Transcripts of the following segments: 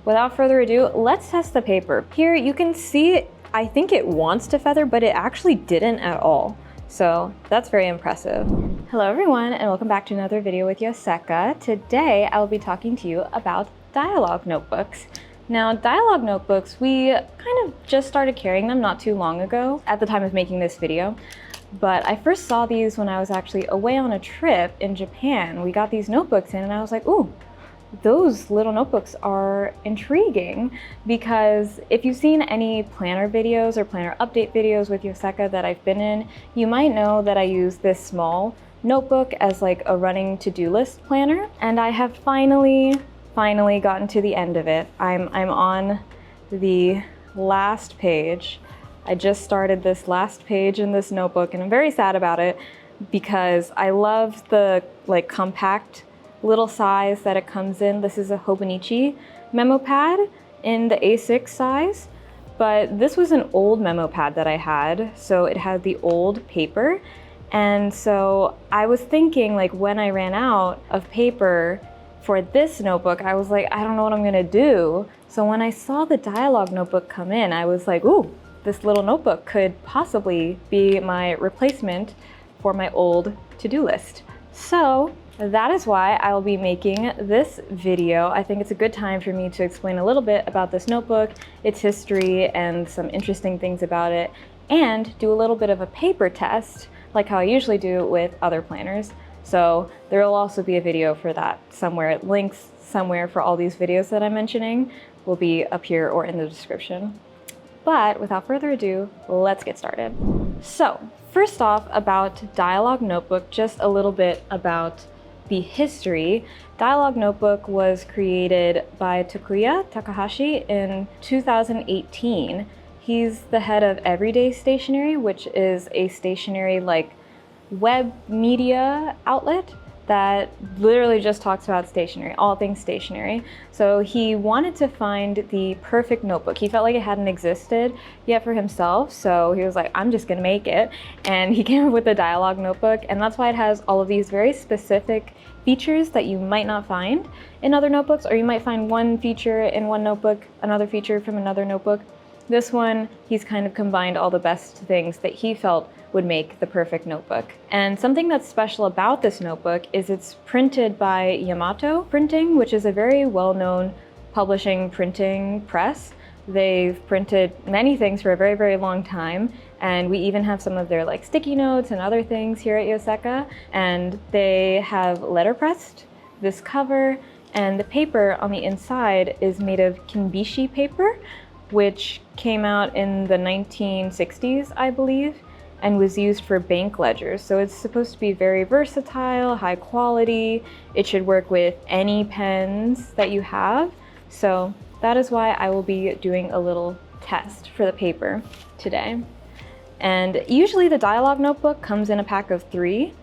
without further ado, let's test the paper. Here you can see, I think it wants to feather, but it actually didn't at all. So that's very impressive. Hello everyone, and welcome back to another video with Yoseka. Today I will be talking to you about Dialog Notebooks. Now, Dialog Notebooks, we kind of just started carrying them not too long ago at the time of making this video. But I first saw these when I was actually away on a trip in Japan. We got these notebooks in and I was like, ooh, those little notebooks are intriguing, because if you've seen any planner videos or planner update videos with Yoseka that I've been in, you might know that I use this small notebook as like a running to-do list planner. And I have finally gotten to the end of it. I'm on the last page. I just started this last page in this notebook and I'm very sad about it because I love the like compact little size that it comes in. This is a Hobonichi memo pad in the A6 size, but this was an old memo pad that I had, so it had the old paper. And so I was thinking, like, when I ran out of paper for this notebook, I was like, I don't know what I'm gonna do. So when I saw the Dialog Notebook come in, I was like, ooh, this little notebook could possibly be my replacement for my old to-do list. So that is why I will be making this video. I think it's a good time for me to explain a little bit about this notebook, its history, and some interesting things about it, and do a little bit of a paper test, like how I usually do with other planners. So there will also be a video for that somewhere. Links somewhere for all these videos that I'm mentioning will be up here or in the description. But without further ado, let's get started. So first off, about Dialog Notebook, just a little bit about the history. Dialog Notebook was created by Takuya Takahashi in 2018. He's the head of Everyday Stationery, which is a stationery like web media outlet that literally just talks about stationery, all things stationery. So he wanted to find the perfect notebook. He felt like it hadn't existed yet for himself, so he was like, I'm just gonna make it. And he came up with the Dialog Notebook, and that's why it has all of these very specific features that you might not find in other notebooks, or you might find one feature in one notebook, another feature from another notebook. This one, he's kind of combined all the best things that he felt would make the perfect notebook. And something that's special about this notebook is it's printed by Yamato Printing, which is a very well-known publishing printing press. They've printed many things for a very, very long time. And we even have some of their like sticky notes and other things here at Yoseka. And they have letterpressed this cover, and the paper on the inside is made of Kinbishi paper, which came out in the 1960s, I believe, and was used for bank ledgers. So it's supposed to be very versatile, high quality. It should work with any pens that you have. So that is why I will be doing a little test for the paper today. And usually the Dialog Notebook comes in a pack of 3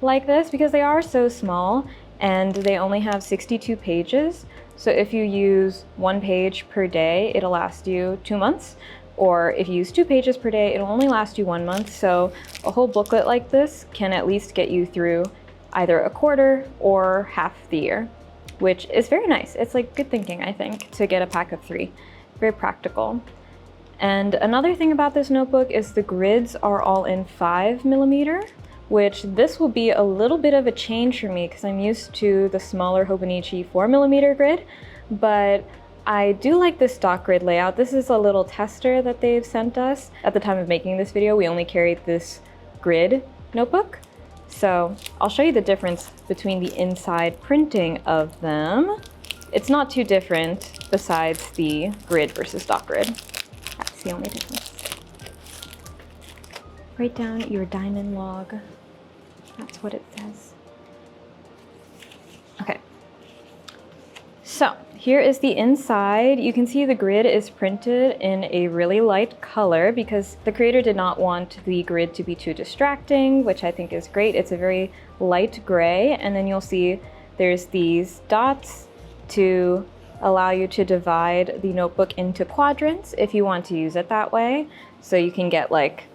like this because they are so small and they only have 62 pages. So if you use 1 page per day, it'll last you 2 months. Or if you use 2 pages per day, it'll only last you 1 month. So a whole booklet like this can at least get you through either a quarter or half the year, which is very nice. It's like good thinking, I think, to get a pack of 3. Very practical. And another thing about this notebook is the grids are all in 5mm, which this will be a little bit of a change for me because I'm used to the smaller Hobonichi 4mm grid, but I do like this stock grid layout. This is a little tester that they've sent us. At the time of making this video, we only carried this grid notebook. So I'll show you the difference between the inside printing of them. It's not too different besides the grid versus stock grid. That's the only difference. Write down your diamond log. That's what it says. Okay. So here is the inside. You can see the grid is printed in a really light color because the creator did not want the grid to be too distracting, which I think is great. It's a very light gray, and then you'll see there's these dots to allow you to divide the notebook into quadrants if you want to use it that way. So you can get like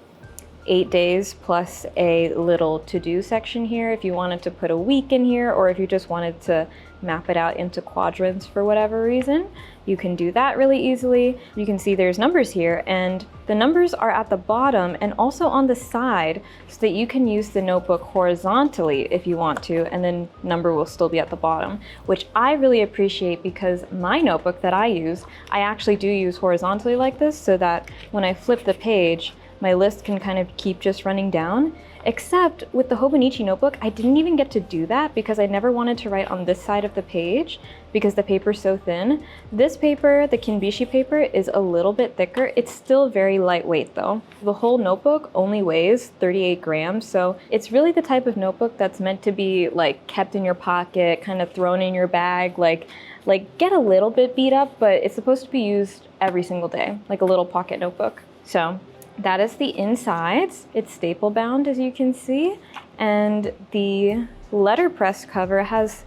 8 days plus a little to-do section here if you wanted to put a week in here, or if you just wanted to map it out into quadrants for whatever reason. You can do that really easily. You can see there's numbers here, and the numbers are at the bottom and also on the side so that you can use the notebook horizontally if you want to, and then number will still be at the bottom, which I really appreciate because my notebook that I use, I actually do use horizontally like this so that when I flip the page, my list can kind of keep just running down. Except with the Hobonichi notebook, I didn't even get to do that because I never wanted to write on this side of the page because the paper's so thin. This paper, the Kinbishi paper, is a little bit thicker. It's still very lightweight though. The whole notebook only weighs 38 grams, so it's really the type of notebook that's meant to be like kept in your pocket, kind of thrown in your bag, like get a little bit beat up, but it's supposed to be used every single day, like a little pocket notebook. So that is the insides. It's staple bound, as you can see, and the letterpress cover has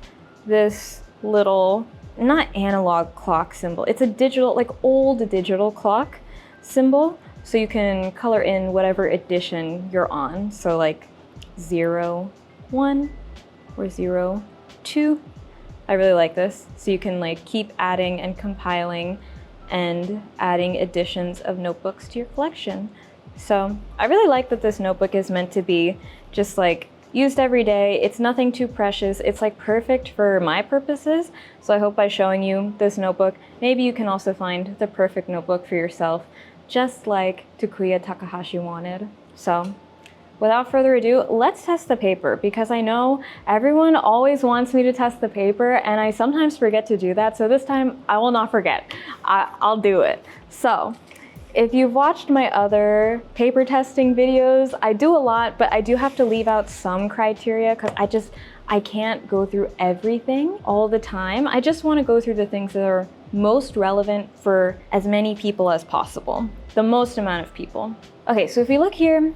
this little, not analog clock symbol, it's a digital, like old digital clock symbol, so you can color in whatever edition you're on, so like 01 or 02. I really like this, so you can like keep adding and compiling and adding editions of notebooks to your collection. So I really like that this notebook is meant to be just like used every day. It's nothing too precious. It's like perfect for my purposes. So I hope by showing you this notebook, maybe you can also find the perfect notebook for yourself, just like Takuya Takahashi wanted. So without further ado, let's test the paper, because I know everyone always wants me to test the paper and I sometimes forget to do that. So this time I will not forget. I'll do it. So if you've watched my other paper testing videos, I do a lot, but I do have to leave out some criteria because I can't go through everything all the time. I just want to go through the things that are most relevant for as many people as possible, the most amount of people. Okay, so if we look here,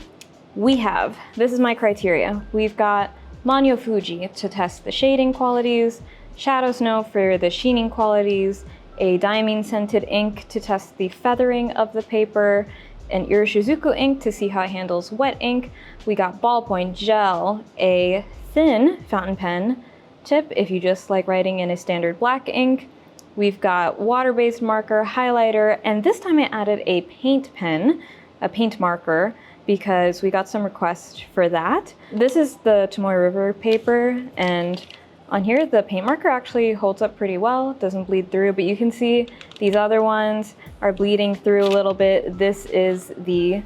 this is my criteria. We've got Manyo Fuji to test the shading qualities, Shadow Snow for the sheening qualities, a diamine scented ink to test the feathering of the paper, an Iroshizuku ink to see how it handles wet ink. We got ballpoint gel, a thin fountain pen tip if you just like writing in a standard black ink. We've got water-based marker, highlighter, and this time I added a paint pen, a paint marker, because we got some requests for that. This is the Tomoe River paper, and on here, the paint marker actually holds up pretty well, doesn't bleed through, but you can see these other ones are bleeding through a little bit. This is the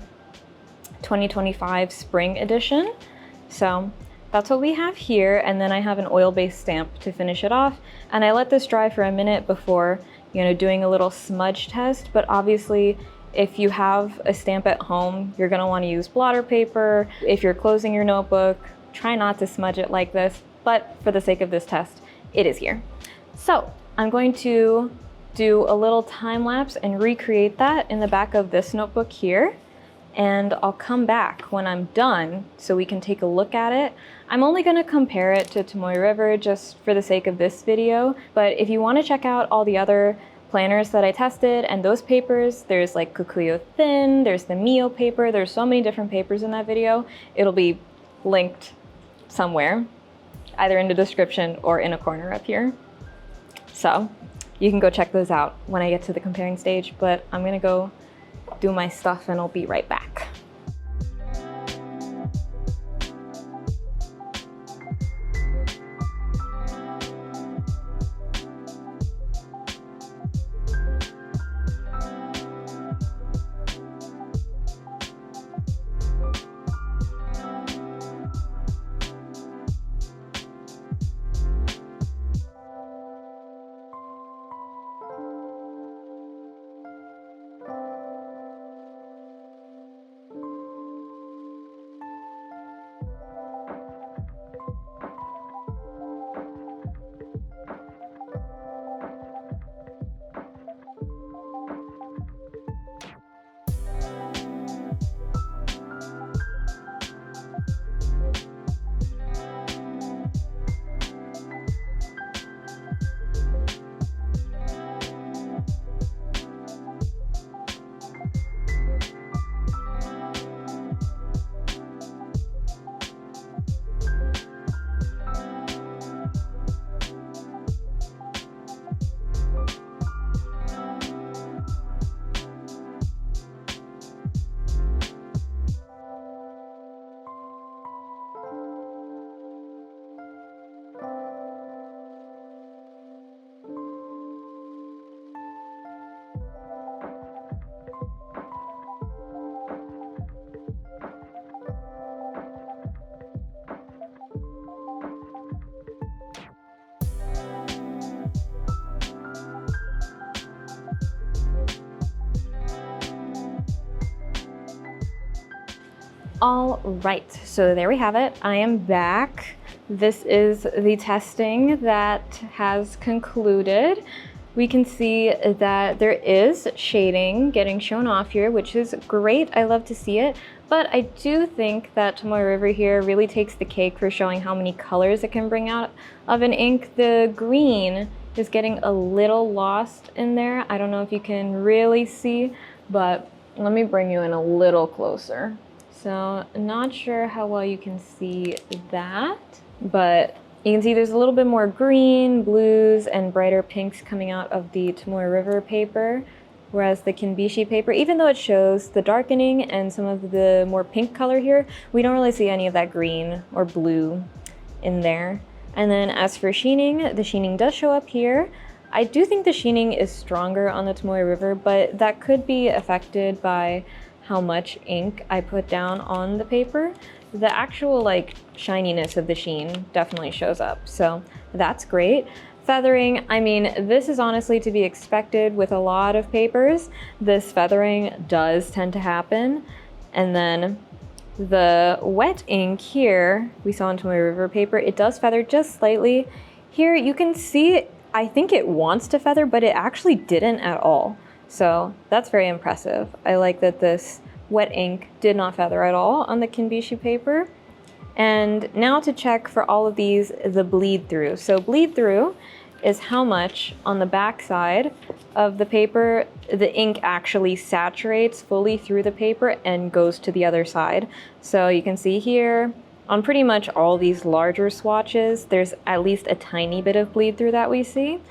2025 spring edition. So that's what we have here. And then I have an oil-based stamp to finish it off. And I let this dry for a minute before, doing a little smudge test. But obviously, if you have a stamp at home, you're gonna wanna use blotter paper. If you're closing your notebook, try not to smudge it like this. But for the sake of this test, it is here. So I'm going to do a little time lapse and recreate that in the back of this notebook here. And I'll come back when I'm done so we can take a look at it. I'm only gonna compare it to Tomoe River just for the sake of this video. But if you wanna check out all the other planners that I tested and those papers, there's like Kukuyo Thin, there's the Mio paper, there's so many different papers in that video. It'll be linked somewhere, either in the description or in a corner up here. So you can go check those out when I get to the comparing stage, but I'm gonna go do my stuff and I'll be right back. All right, so there we have it. I am back. This is the testing that has concluded. We can see that there is shading getting shown off here, which is great. I love to see it. But I do think that Tomoe River here really takes the cake for showing how many colors it can bring out of an ink. The green is getting a little lost in there. I don't know if you can really see, but let me bring you in a little closer. So not sure how well you can see that, but you can see there's a little bit more green, blues, and brighter pinks coming out of the Tomoe River paper, whereas the Kinbishi paper, even though it shows the darkening and some of the more pink color here, we don't really see any of that green or blue in there. And then as for sheening, the sheening does show up here. I do think the sheening is stronger on the Tomoe River, but that could be affected by how much ink I put down on the paper. The actual like shininess of the sheen definitely shows up, so that's great. Feathering, I mean, this is honestly to be expected with a lot of papers. This feathering does tend to happen. And then the wet ink here, we saw in Tomoe River paper, it does feather just slightly. Here you can see, I think it wants to feather, but it actually didn't at all. So that's very impressive. I like that this wet ink did not feather at all on the Kinbishi paper. And now to check for all of these, the bleed through. So bleed through is how much on the back side of the paper the ink actually saturates fully through the paper and goes to the other side. So you can see here on pretty much all these larger swatches, there's at least a tiny bit of bleed through that we see.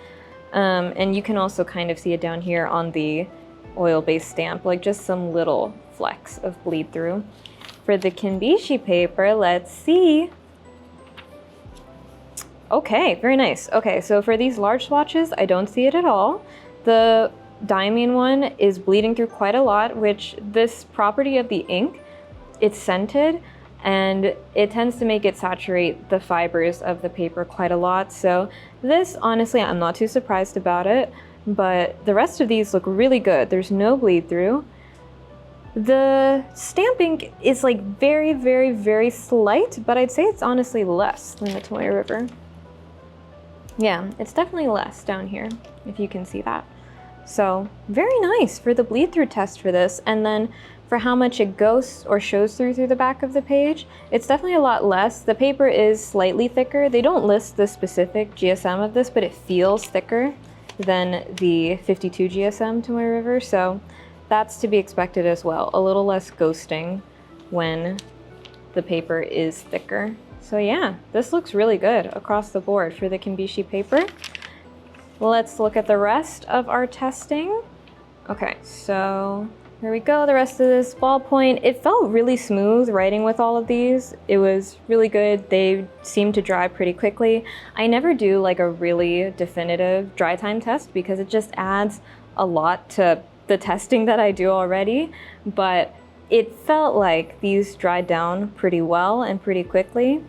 And you can also kind of see it down here on the oil-based stamp, like just some little flecks of bleed through. For the Kinbishi paper, let's see. Okay, very nice. Okay, so for these large swatches, I don't see it at all. The diamine one is bleeding through quite a lot, which this property of the ink, it's scented, and it tends to make it saturate the fibers of the paper quite a lot. So this, honestly, I'm not too surprised about it, but the rest of these look really good. There's no bleed through. The stamp ink is like very, very, very slight, but I'd say it's honestly less than the Tomoe River. Yeah, it's definitely less down here, if you can see that. So very nice for the bleed through test for this. And then for how much it goes or shows through the back of the page, it's definitely a lot less. The paper is slightly thicker. They don't list the specific GSM of this, but it feels thicker than the 52 GSM Tomoe River. So that's to be expected as well. A little less ghosting when the paper is thicker. So yeah, this looks really good across the board for the Kinbishi paper. Let's look at the rest of our testing. Okay, so here we go, the rest of this ballpoint. It felt really smooth writing with all of these. It was really good. They seemed to dry pretty quickly. I never do like a really definitive dry time test because it just adds a lot to the testing that I do already, but it felt like these dried down pretty well and pretty quickly.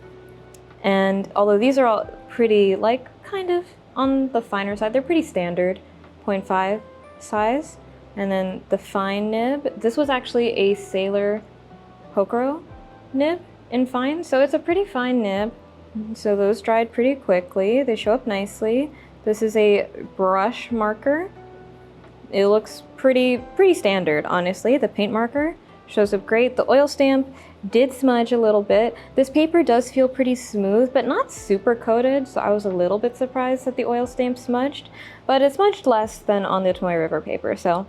And although these are all pretty, like, kind of on the finer side, they're pretty standard 0.5 size. And then the fine nib, this was actually a Sailor Hokuro nib in fine, so it's a pretty fine nib. So those dried pretty quickly. They show up nicely. This is a brush marker. It looks pretty standard, honestly. The paint marker shows up great. The oil stamp did smudge a little bit. This paper does feel pretty smooth, but not super coated, so I was a little bit surprised that the oil stamp smudged, but it smudged less than on the Tomoe River paper, so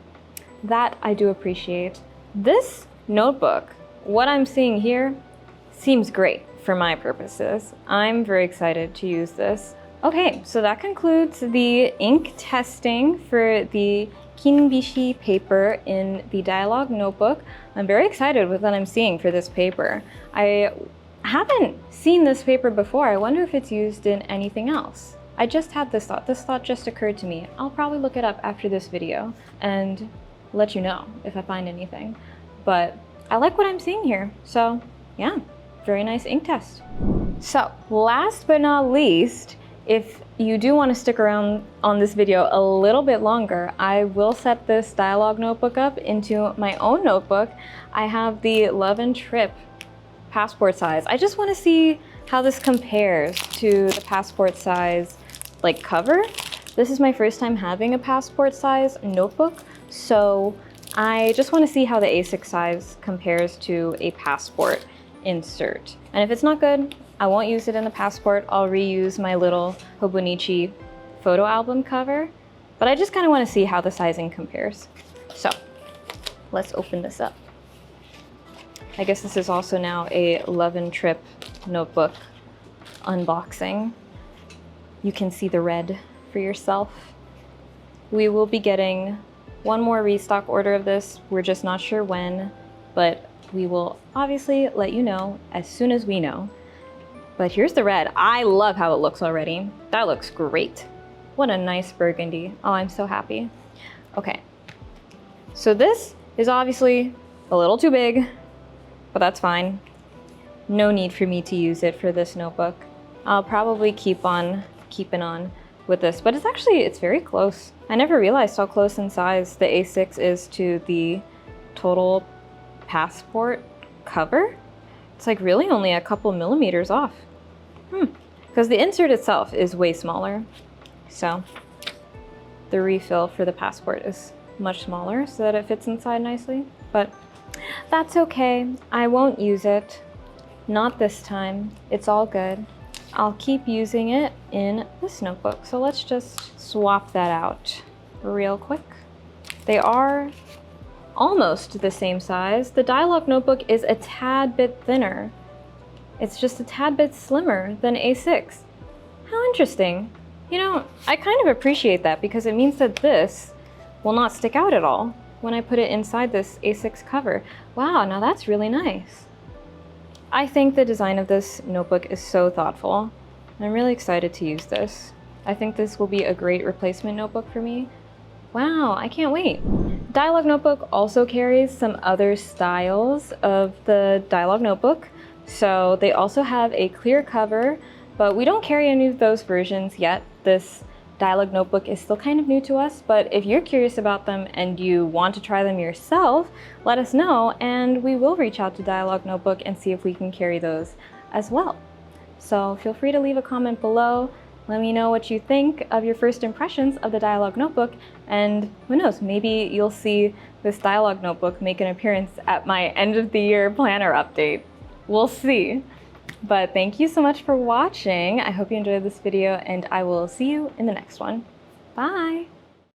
that I do appreciate. This notebook, what I'm seeing here, seems great for my purposes. I'm very excited to use this. Okay, so that concludes the ink testing for the Kinbishi paper in the Dialog Notebook. I'm very excited with what I'm seeing for this paper. I haven't seen this paper before. I wonder if it's used in anything else. I just had this thought. This thought just occurred to me. I'll probably look it up after this video and let you know if I find anything. But I like what I'm seeing here. So yeah, very nice ink test. So last but not least, if you do want to stick around on this video a little bit longer, I will set this Dialog Notebook up into my own notebook. I have the Love and Trip passport size. I just want to see how this compares to the passport size like cover. This is my first time having a passport size notebook, so I just want to see how the A6 size compares to a passport insert. And if it's not good, I won't use it in the passport. I'll reuse my little Hobonichi photo album cover, but I just kind of want to see how the sizing compares. So let's open this up. I guess this is also now a Love and Trip notebook unboxing. You can see the red for yourself. We will be getting one more restock order of this. We're just not sure when, but we will obviously let you know as soon as we know. But here's the red. I love how it looks already. That looks great. What a nice burgundy. Oh, I'm so happy. Okay, so this is obviously a little too big, but that's fine. No need for me to use it for this notebook. I'll probably keep on keeping on with this, but it's very close. I never realized how close in size the A6 is to the total passport cover. It's like really only a couple millimeters off. Because the insert itself is way smaller. So the refill for the passport is much smaller so that it fits inside nicely, but that's okay. I won't use it. Not this time. It's all good. I'll keep using it in this notebook. So let's just swap that out real quick. They are almost the same size. The Dialog Notebook is a tad bit thinner. It's just a tad bit slimmer than A6. How interesting. You know, I kind of appreciate that because it means that this will not stick out at all when I put it inside this A6 cover. Wow, now that's really nice. I think the design of this notebook is so thoughtful. I'm really excited to use this. I think this will be a great replacement notebook for me. Wow, I can't wait. Dialog Notebook also carries some other styles of the Dialog Notebook. So they also have a clear cover, but we don't carry any of those versions yet. This Dialog Notebook is still kind of new to us, but if you're curious about them and you want to try them yourself, let us know and we will reach out to Dialog Notebook and see if we can carry those as well. So feel free to leave a comment below. Let me know what you think of your first impressions of the Dialog Notebook, and who knows, maybe you'll see this Dialog Notebook make an appearance at my end of the year planner update. We'll see. But thank you so much for watching. I hope you enjoyed this video and I will see you in the next one. Bye!